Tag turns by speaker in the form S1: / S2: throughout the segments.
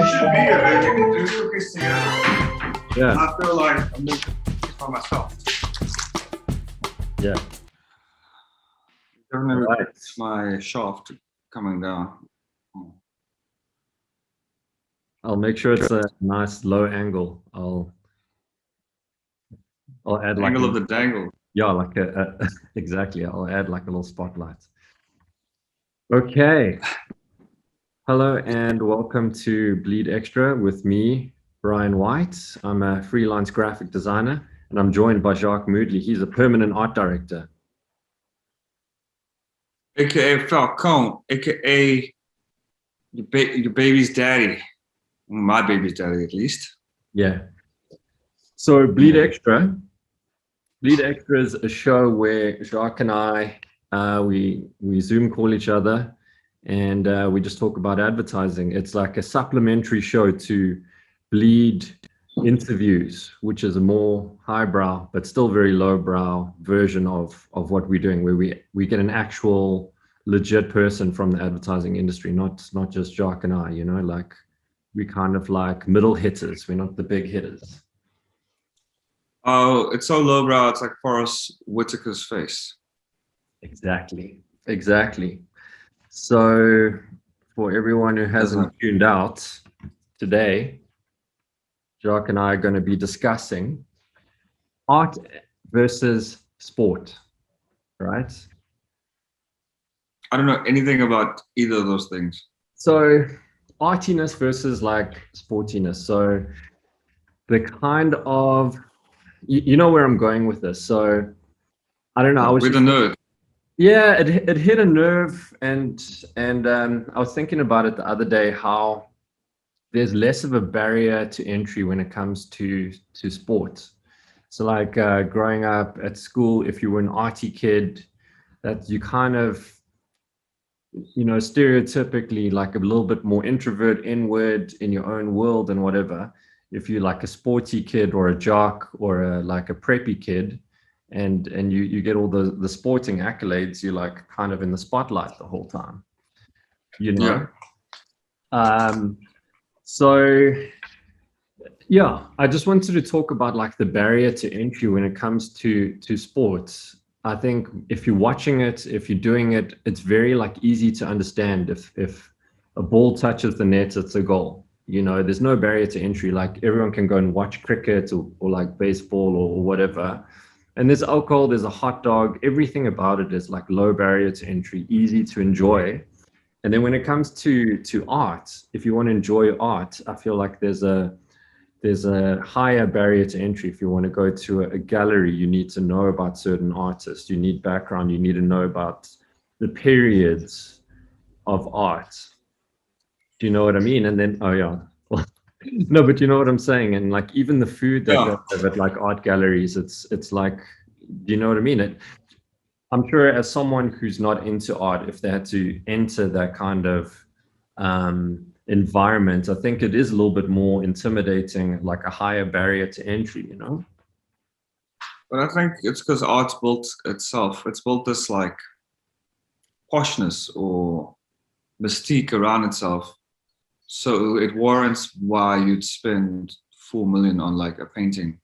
S1: should be here, man. We can do cookies together.
S2: Yeah.
S1: I feel like I'm making cookies by myself.
S2: Yeah.
S1: I remember
S2: Right.
S1: my shaft coming down.
S2: I'll make sure it's a nice low angle. I'll add like
S1: Angle of the dangle.
S2: yeah, like exactly. I'll add like a little spotlight. Okay. Hello and welcome to Bleed Extra with me, Brian Whyte. I'm a freelance graphic designer and I'm joined by Jacque Moodley. He's a permanent art director.
S1: AKA Falcone, AKA your baby's daddy. My baby's daddy, at least.
S2: Yeah. So Bleed Extra is a show where Jacque and I, we Zoom call each other and we just talk about advertising. It's like a supplementary show to Bleed interviews, which is a more highbrow but still very lowbrow version of what we're doing, where we get an actual legit person from the advertising industry, not just Jacque and I, you know, like we kind of like middle hitters. We're not the big hitters.
S1: Oh, it's so lowbrow. It's like Forrest Whitaker's face.
S2: Exactly. So for everyone who hasn't tuned out today, Jacque and I are going to be discussing art versus sport, right?
S1: I don't know anything about either of those things.
S2: So artiness versus like sportiness. So the kind of, you know where I'm going with this. So I don't know. I was
S1: with a nerd.
S2: Yeah, it hit a nerve, and I was thinking about it the other day, how there's less of a barrier to entry when it comes to sports. So like growing up at school, if you were an arty kid, that you kind of, you know, stereotypically like a little bit more introvert, inward in your own world and whatever. If you're like a sporty kid or a jock or like a preppy kid, and you get all the sporting accolades, you're like kind of in the spotlight the whole time, you know. So yeah, I just wanted to talk about like the barrier to entry when it comes to sports. I think if you're watching it, if you're doing it, it's very like easy to understand. If a ball touches the net, it's a goal. You know, there's no barrier to entry. Like everyone can go and watch cricket or like baseball or whatever. And there's alcohol, there's a hot dog, everything about it is like low barrier to entry, easy to enjoy. And then when it comes to art, if you want to enjoy art, I feel like there's a higher barrier to entry. If you want to go to a gallery, you need to know about certain artists, you need background, you need to know about the periods of art. Do you know what I mean? And then, oh yeah, no, but you know what I'm saying. And like even the food that they have at like art galleries, it's like, do you know what I mean? I'm sure as someone who's not into art, if they had to enter that kind of environment, I think it is a little bit more intimidating, like a higher barrier to entry, you know?
S1: But I think it's because art's built itself. It's built this like poshness or mystique around itself. So it warrants why you'd spend 4 million on like a painting.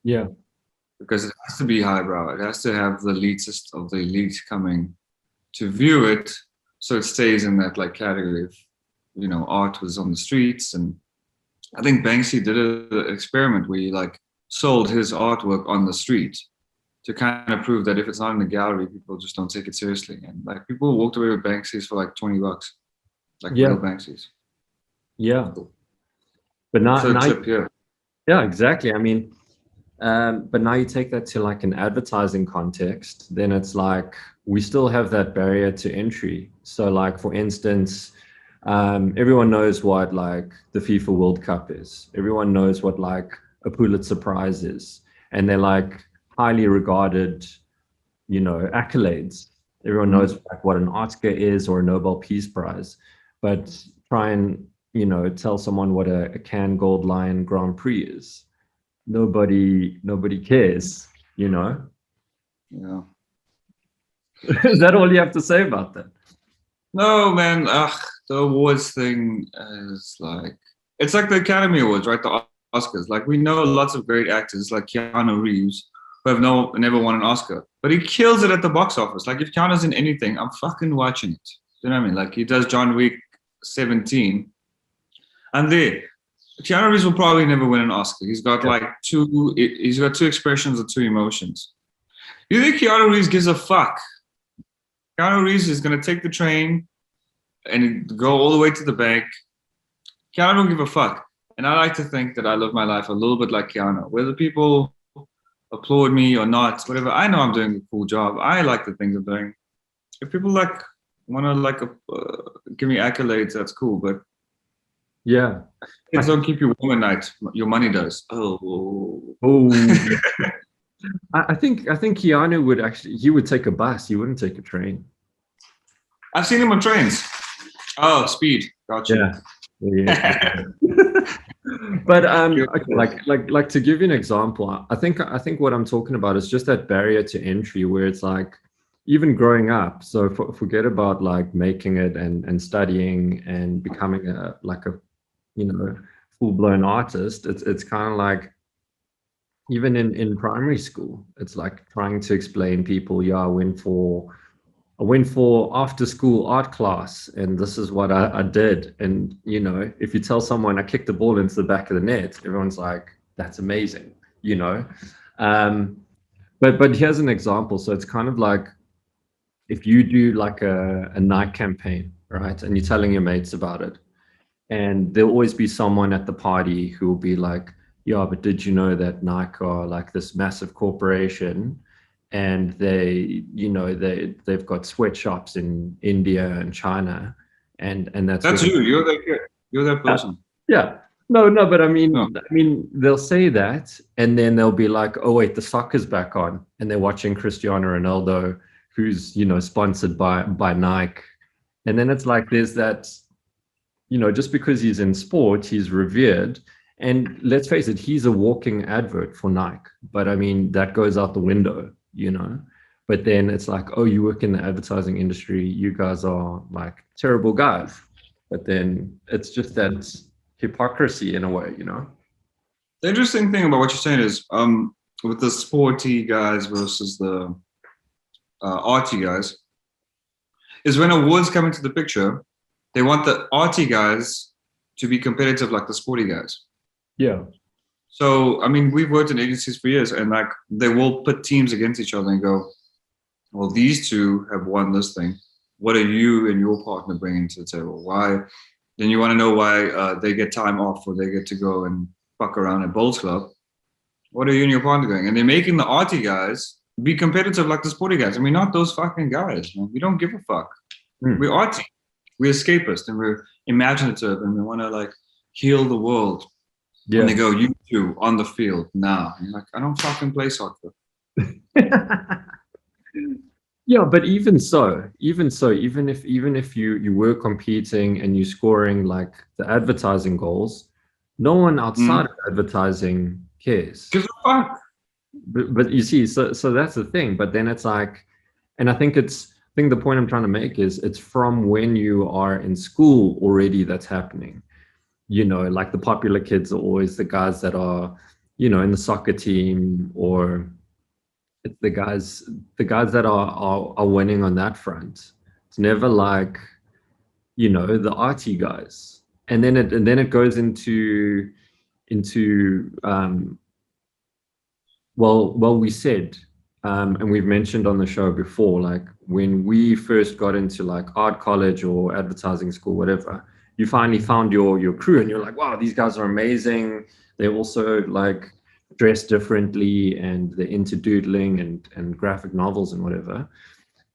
S2: Yeah.
S1: Because it has to be highbrow. It has to have the elitist of the elite coming to view it, so it stays in that like category of, you know, art was on the streets. And I think Banksy did an experiment where he like sold his artwork on the street to kind of prove that if it's not in the gallery, people just don't take it seriously. And like people walked away with Banksys for like $20, like real Banksys.
S2: Yeah. But now
S1: tip,
S2: yeah, exactly. I mean, but now you take that to like an advertising context, then it's like we still have that barrier to entry. So like, for instance, everyone knows what like the FIFA World Cup is. Everyone knows what like a Pulitzer Prize is. And they're like highly regarded, you know, accolades. Everyone knows like what an Oscar is or a Nobel Peace Prize. But try and, you know, tell someone what a Cannes Gold Lion Grand Prix is. Nobody cares, you know.
S1: Yeah.
S2: Is that all you have to say about that?
S1: No, man. The awards thing is like, It's like the Academy Awards, right? The Oscars. Like we know lots of great actors like Keanu Reeves who have never won an Oscar, but he kills it at the box office. Like if Keanu's in anything, I'm fucking watching it. You know what I mean? Like he does John Wick 17, and there, Keanu Reeves will probably never win an Oscar. He's got like he's got two expressions or two emotions. You think Keanu Reeves gives a fuck? Keanu Reeves is gonna take the train and go all the way to the bank. Keanu don't give a fuck. And I like to think that I live my life a little bit like Keanu. Whether people applaud me or not, whatever, I know I'm doing a cool job. I like the things I'm doing. If people like want to give me accolades, that's cool. But
S2: Yeah.
S1: kids don't keep you warm at night. Your money does. Oh.
S2: Oh, I think Keanu would actually, he would take a bus. He wouldn't take a train.
S1: I've seen him on trains. Oh, speed. Gotcha.
S2: Yeah. But okay, like to give you an example, I think what I'm talking about is just that barrier to entry where it's like even growing up. So forget about like making it and studying and becoming a full-blown artist. It's kind of like even in primary school, it's like trying to explain people, yeah, I went for after school art class and this is what I did. And, if you tell someone I kicked the ball into the back of the net, everyone's like, that's amazing, you know? But here's an example. So it's kind of like if you do like a Nike campaign, right? And you're telling your mates about it. And there'll always be someone at the party who will be like, yeah, but did you know that Nike are like this massive corporation and they've got sweatshops in India and China and that's
S1: That's you. You're that kid. You're that person.
S2: yeah. No, but
S1: No.
S2: I mean, they'll say that, and then they'll be like, "Oh wait, the soccer's back on," and they're watching Cristiano Ronaldo, who's sponsored by Nike, and then it's like there's that, just because he's in sport, he's revered, and let's face it, he's a walking advert for Nike. But I mean, that goes out the window. But then it's like, oh, you work in the advertising industry, you guys are like terrible guys. But then it's just that hypocrisy in a way.
S1: The interesting thing about what you're saying is, with the sporty guys versus the arty guys, is when awards come into the picture, they want the arty guys to be competitive like the sporty guys.
S2: Yeah.
S1: So, I mean, we've worked in agencies for years, and like they will put teams against each other and go, well, these two have won this thing. What are you and your partner bringing to the table? Why? Then you want to know why they get time off or they get to go and fuck around at Bowls Club. What are you and your partner doing? And they're making the arty guys be competitive like the sporty guys. And we're not those fucking guys. Man. We don't give a fuck. We're arty. We're escapist and we're imaginative and we want to like heal the world. Yeah. And they go, you two on the field now. And you're like, I don't fucking play soccer.
S2: Yeah, but even if you were competing and you're scoring like the advertising goals, no one outside of advertising cares.
S1: Gives a fuck.
S2: But you see, so that's the thing. But then it's like, and I think the point I'm trying to make is it's from when you are in school already that's happening. Like the popular kids are always the guys that are, in the soccer team, or it's the guys that are winning on that front. It's never like, the arty guys. And then it goes into well, we said, and we've mentioned on the show before, like when we first got into like art college or advertising school, whatever, you finally found your crew and you're like, wow, these guys are amazing. They also like dress differently and they're into doodling and graphic novels and whatever.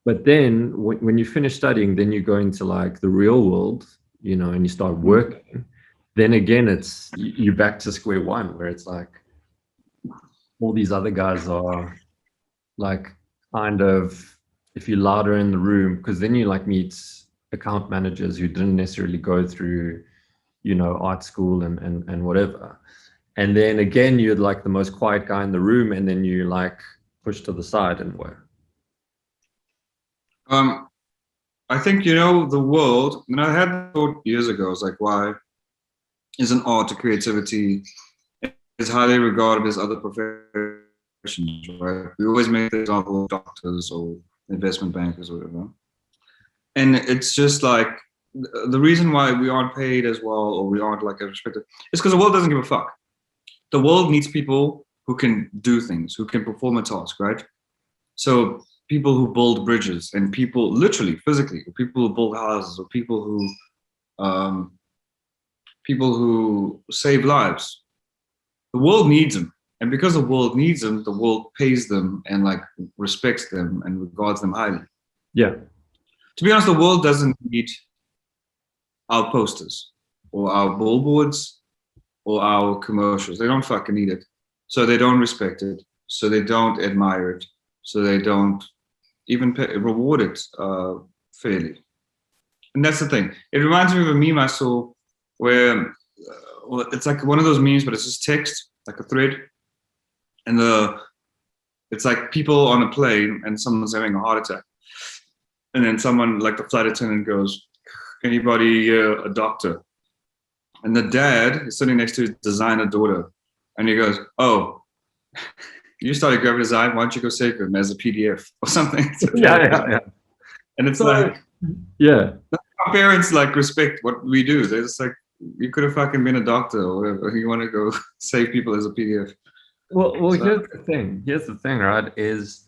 S2: But then when you finish studying, then you go into like the real world, and you start working. Then again, it's you're back to square one where it's like all these other guys are like kind of, if you're louder in the room, because then you like meet account managers who didn't necessarily go through, art school and whatever. And then again, you're like the most quiet guy in the room, and then you like pushed to the side and where.
S1: I think the world, and I had thought years ago, I was like, why is an art or creativity is highly regarded as other professions, right? We always make the example of doctors or investment bankers or whatever. And it's just like the reason why we aren't paid as well or we aren't like respected is because the world doesn't give a fuck. The world needs people who can do things, who can perform a task, right? So people who build bridges and people literally, physically, or people who build houses or um, people who save lives. The world needs them. And because the world needs them, the world pays them and like respects them and regards them highly.
S2: Yeah.
S1: To be honest, the world doesn't need our posters or our billboards or our commercials. They don't fucking need it. So they don't respect it. So they don't admire it. So they don't even reward it fairly. And that's the thing. It reminds me of a meme I saw where it's like one of those memes, but it's just text, like a thread. And it's like people on a plane and someone's having a heart attack. And then someone, like the flight attendant goes, anybody a doctor? And the dad is sitting next to his designer daughter. And he goes, oh, you started graphic design, why don't you go save him as a PDF or something?
S2: Yeah.
S1: And it's
S2: So,
S1: like,
S2: yeah.
S1: our parents like respect what we do. They're just like, you could have fucking been a doctor or whatever. You want to go save people as a PDF.
S2: Well,
S1: So,
S2: here's the thing. Here's the thing, right? Is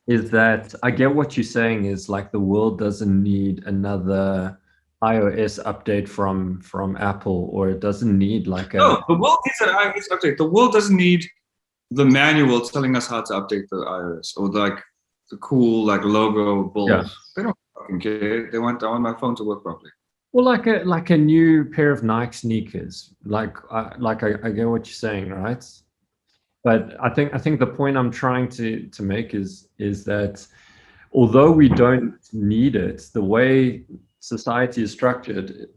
S2: that I get what you're saying is like the world doesn't need another iOS update from Apple, or it doesn't need like
S1: no, the world needs an iOS update. The world doesn't need the manual telling us how to update the iOS or like the cool like logo build.
S2: Yeah.
S1: They don't fucking care. I want my phone to work properly.
S2: Well, like a new pair of Nike sneakers. I get what you're saying, right? But I think the point I'm trying to make is that although we don't need it, the way society is structured,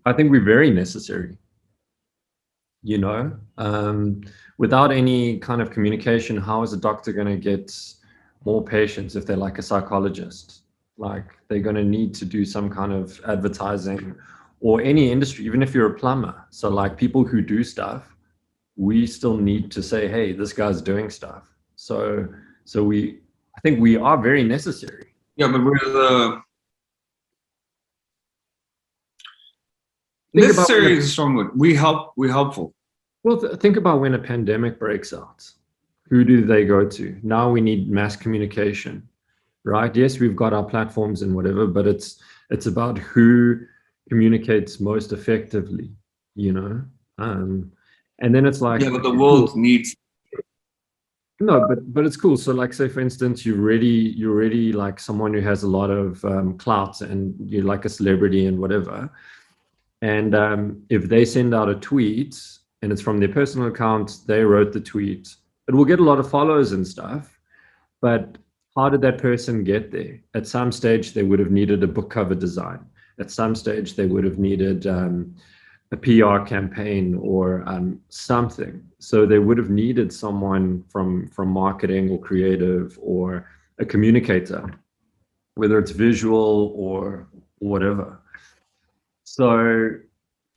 S2: I think we're very necessary. You know, without any kind of communication, how is a doctor going to get more patients if they're like a psychologist? Like they're going to need to do some kind of advertising or any industry, even if you're a plumber. So like people who do stuff, we still need to say, hey, this guy's doing stuff. So I think we are very necessary.
S1: Yeah, but we're the
S2: Think about
S1: necessary is a strong word. We're helpful.
S2: Well, think about when a pandemic breaks out. Who do they go to? Now we need mass communication, right? Yes, we've got our platforms and whatever, but it's about who communicates most effectively, you know? And then it's like,
S1: Yeah, but the world needs.
S2: no, but it's cool. So like say for instance, you're already like someone who has a lot of clout and you're like a celebrity and whatever. And if they send out a tweet and it's from their personal account, they wrote the tweet, it will get a lot of follows and stuff. But how did that person get there? At some stage, they would have needed a book cover design. At some stage, they would have needed a PR campaign or something. So they would have needed someone from marketing or creative or a communicator, whether it's visual or whatever. So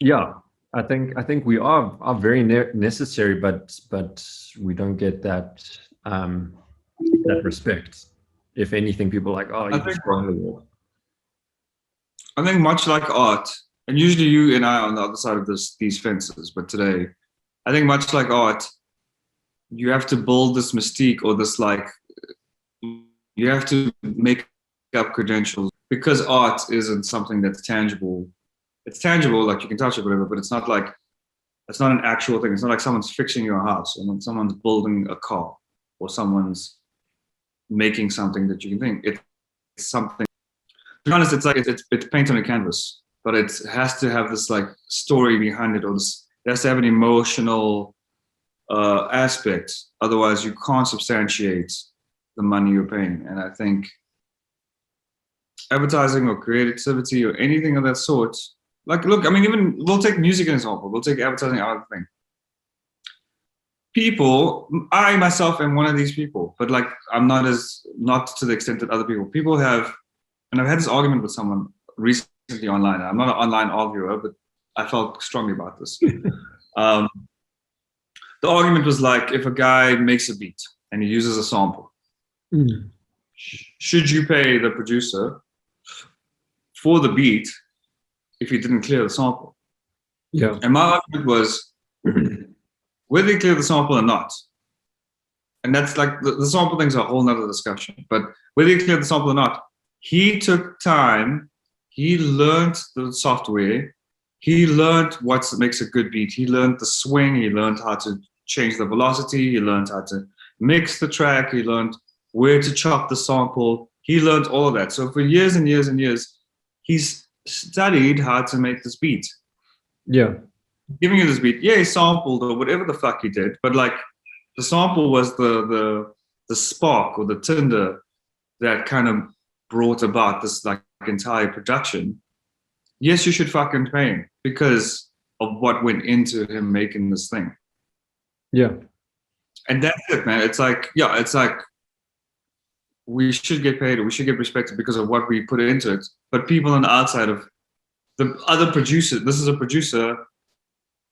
S2: yeah, I think we are very necessary, but we don't get that respect. If anything, people are like, oh, you destroy the wall.
S1: I think much like art, and usually you and I are on the other side of these fences, but today, I think much like art, you have to build this mystique or this like, you have to make up credentials because art isn't something that's tangible. It's tangible, like you can touch it, whatever, but it's not like, it's not an actual thing. It's not like someone's fixing your house or someone's building a car or someone's making something that you can think. It's something. To be honest, it's like it's paint on a canvas, but it has to have this like story behind it, or this, it has to have an emotional aspect. Otherwise, you can't substantiate the money you're paying. And I think advertising or creativity or anything of that sort, like, look, I mean, even we'll take music as an example. We'll take advertising out of the thing. People, I myself am one of these people, but like I'm not to the extent that other people. People have, and I've had this argument with someone recently online. I'm not an online arguer, but I felt strongly about this. The argument was like, if a guy makes a beat and he uses a sample, should you pay the producer for the beat if he didn't clear the sample?
S2: Yeah.
S1: And my argument was, whether he cleared the sample or not, and that's like the sample thing's a whole nother discussion, but whether he cleared the sample or not, he took time, he learned the software, he learned what makes a good beat, he learned the swing, he learned how to change the velocity, he learned how to mix the track, he learned where to chop the sample, he learned all of that. So for years and years and years, he's studied how to make this beat.
S2: Yeah.
S1: Giving you this beat, yeah, he sampled or whatever the fuck he did, but like the sample was the spark or the tinder that kind of brought about this like entire production. Yes, you should fucking pay him because of what went into him making this thing.
S2: Yeah.
S1: And that's it, man. It's like, yeah, it's like we should get paid or we should get respected because of what we put into it. But people on the outside of the other producer, this is a producer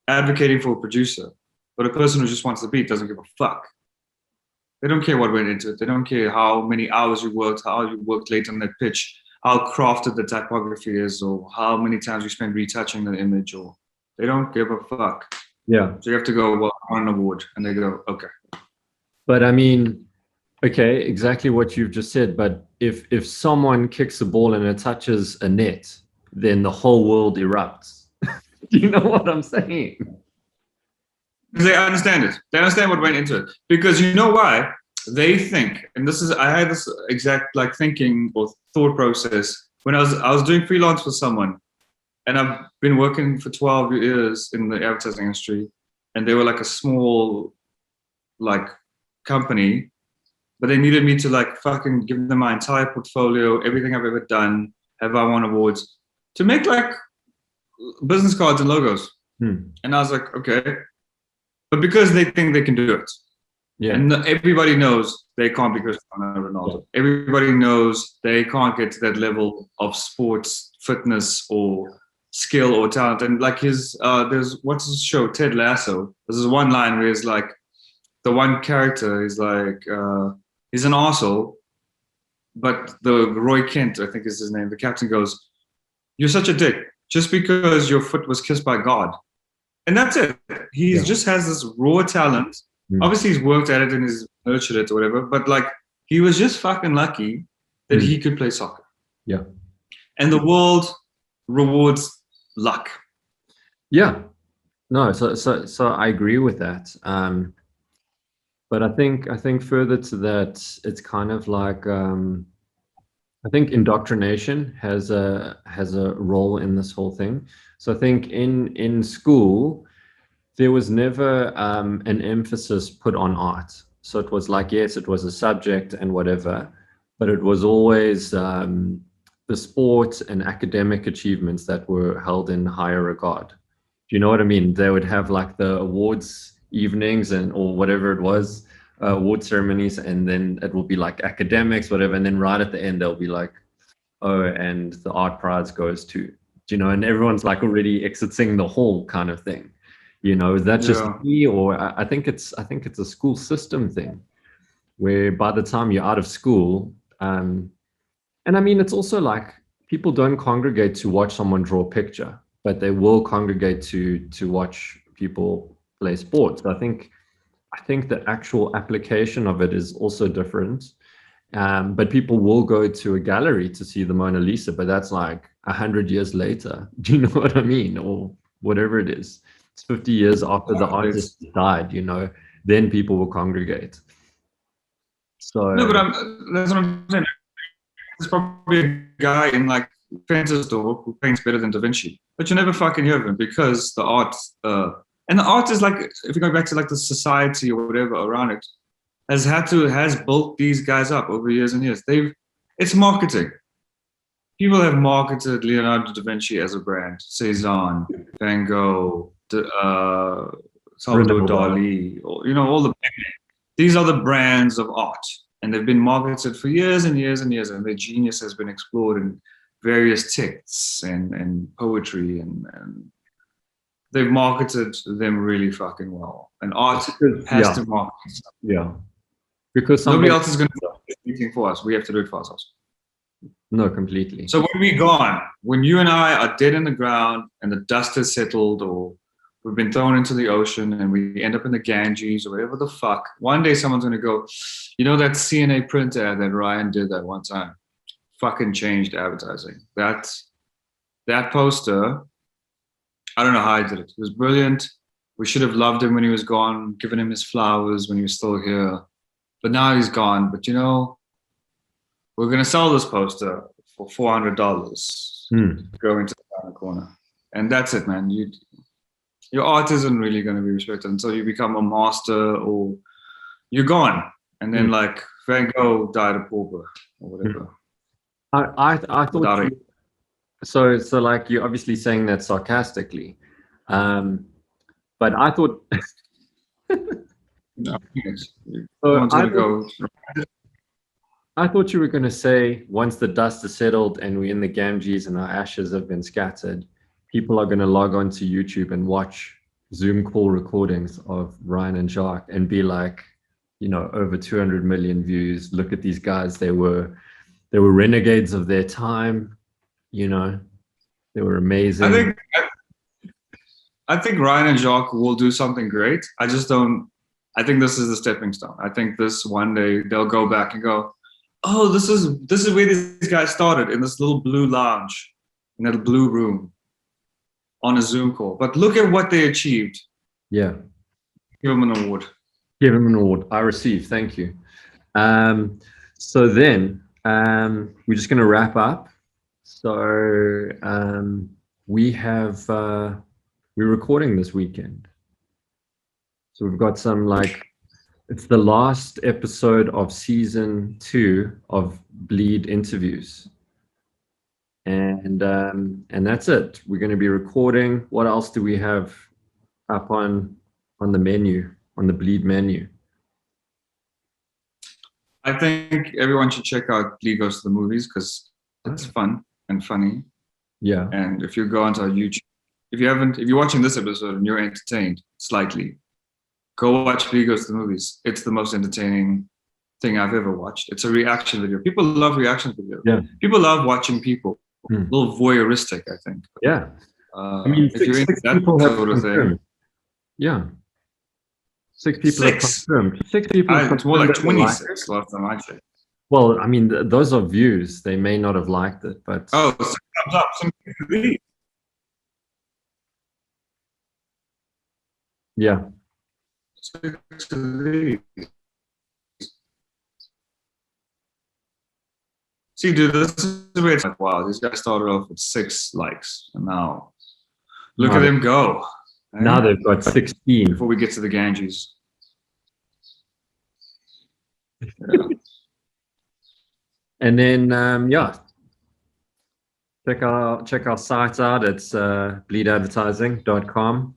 S1: advocating for a producer, but a person who just wants the beat doesn't give a fuck. They don't care what went into it. They don't care how many hours you worked, how you worked late on that pitch, how crafted the typography is, or how many times you spent retouching the image, or they don't give a fuck.
S2: Yeah.
S1: So you have to go, well, I want an award, and they go, okay.
S2: But I mean, okay, exactly what you've just said. But if someone kicks a ball and it touches a net, then the whole world erupts. Do you know what I'm saying?
S1: Because they understand it. They understand what went into it. Because you know why? They think, and this is, I had this exact like thinking or thought process when I was doing freelance for someone, and I've been working for 12 years in the advertising industry, and they were like a small like company, but they needed me to like fucking give them my entire portfolio, everything I've ever done, have I won awards, to make like business cards and logos. And I was like, okay. But because they think they can do it.
S2: Yeah.
S1: And everybody knows they can't be Cristiano Ronaldo. Yeah. Everybody knows they can't get to that level of sports fitness or skill or talent. And like there's what's his show, Ted Lasso. There's one line where it's like the one character is like he's an arsehole, but the Roy Kent, I think is his name, the captain goes, "You're such a dick just because your foot was kissed by God." And that's it. He just has this raw talent. Obviously, he's worked at it and he's nurtured it or whatever, but like he was just fucking lucky that he could play soccer.
S2: Yeah.
S1: And the world rewards luck.
S2: Yeah. No, so I agree with that. But I think further to that, it's kind of like I think indoctrination has a role in this whole thing. So I think in school, there was never an emphasis put on art. So it was like, yes, it was a subject and whatever, but it was always the sports and academic achievements that were held in higher regard. Do you know what I mean? They would have like the awards evenings or whatever it was, award ceremonies, and then it will be like academics, whatever, and then right at the end they'll be like, oh, and the art prize goes to, you know, and everyone's like already exiting the hall kind of thing. You know, is that just me, or I think it's a school system thing, where by the time you're out of school, and I mean, it's also like people don't congregate to watch someone draw a picture, but they will congregate to watch people play sports. So I think the actual application of it is also different. But people will go to a gallery to see the Mona Lisa, but that's like 100 years later. Do you know what I mean? Or whatever it is. It's 50 years after the artist died, you know, then people will congregate. So
S1: no, but that's what I'm saying. There's probably a guy in like Fencer's store who paints better than Da Vinci, but you never fucking hear of him because the art, and the art is like, if you go back to like the society or whatever around it, has built these guys up over years and years. It's marketing. People have marketed Leonardo da Vinci as a brand, Cezanne, Van Gogh, Salvador Dali, or, you know, all these are the brands of art, and they've been marketed for years and years and years, and their genius has been explored in various texts and poetry and they've marketed them really fucking well. And art
S2: Because-
S1: has
S2: yeah.
S1: to market itself.
S2: Yeah. Because
S1: Nobody
S2: somebody
S1: else is going to do anything for us. We have to do it for ourselves.
S2: No, completely.
S1: So when we're gone, when you and I are dead in the ground and the dust has settled, or we've been thrown into the ocean and we end up in the Ganges or whatever the fuck, one day someone's going to go, you know that CNA print ad that Ryan did that one time? Fucking changed advertising. That poster, I don't know how he did it. It was brilliant. We should have loved him when he was gone, given him his flowers when he was still here. But now he's gone. But you know, we're going to sell this poster for $400. Go into the corner. And that's it, man. Your art isn't really going to be respected until you become a master or you're gone. And then like Van Gogh died a pauper or whatever.
S2: I thought you, so like you're obviously saying that sarcastically, but I thought
S1: No,
S2: I thought you were going to say once the dust is settled and we're in the Ganges and our ashes have been scattered, people are going to log on to YouTube and watch Zoom call recordings of Ryan and Jacque and be like, you know, over 200 million views. Look at these guys. They were renegades of their time. You know, they were amazing.
S1: I think Ryan and Jacque will do something great. I think this is the stepping stone. I think this one day they'll go back and go, oh, this is where these guys started, in this little blue lounge, in that blue room, on a Zoom call. But look at what they achieved.
S2: Yeah.
S1: Give them an award.
S2: Give them an award. I receive. Thank you. So then we're just going to wrap up. So we're recording this weekend. So we've got some it's the last episode of season 2 of Bleed interviews. And that's it. We're going to be recording. What else do we have up on the menu, on the Bleed menu?
S1: I think everyone should check out Bleed Goes to the Movies because it's fun and funny.
S2: Yeah.
S1: And if you go onto our YouTube, if you're watching this episode and you're entertained slightly, go watch Bleed Goes to the Movies. It's the most entertaining thing I've ever watched. It's a reaction video. People love reaction videos.
S2: Yeah.
S1: People love watching people. A little voyeuristic, I think.
S2: Yeah.
S1: I mean, if you're into that
S2: people have
S1: sort of thing.
S2: Yeah. 6 people have confirmed. 6 people have confirmed.
S1: It's more like 26 last time I checked.
S2: Well, I mean, those are views. They may not have liked it, but...
S1: Oh, thumbs up.
S2: Yeah.
S1: See, dude, this is where it's like, wow, these guys started off with 6 likes, and now look at them go.
S2: Now they've got 16.
S1: Before we get to the Ganges. Yeah.
S2: And then, check our site out. It's bleedadvertising.com.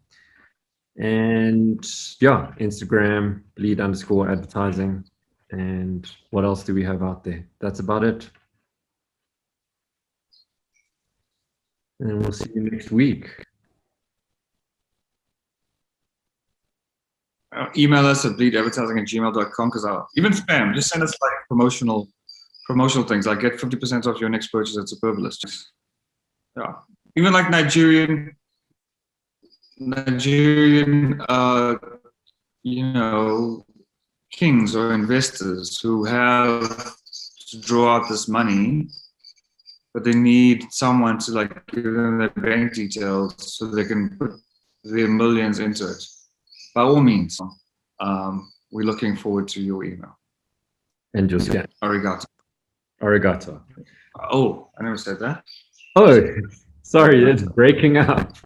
S2: And Instagram, bleed_advertising. And what else do we have out there? That's about it. And we'll see you next week.
S1: Email us at bleedadvertising@gmail.com because even spam, just send us like promotional things. Like get 50% off your next purchase at Superbalist. Yeah. Even like Nigerian kings or investors who have to draw out this money, but they need someone to like give them their bank details so they can put their millions into it. By all means, we're looking forward to your email.
S2: And just
S1: Arigato. Oh, I never said that.
S2: Oh, sorry, it's breaking up.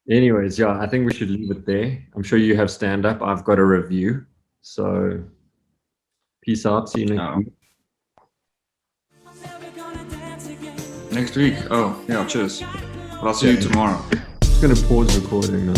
S2: Anyways, I think we should leave it there. I'm sure you have stand-up. I've got a review. So peace out. See you next week.
S1: Next week? Oh, yeah, cheers. But I'll see you tomorrow.
S2: I'm just going to pause recording now.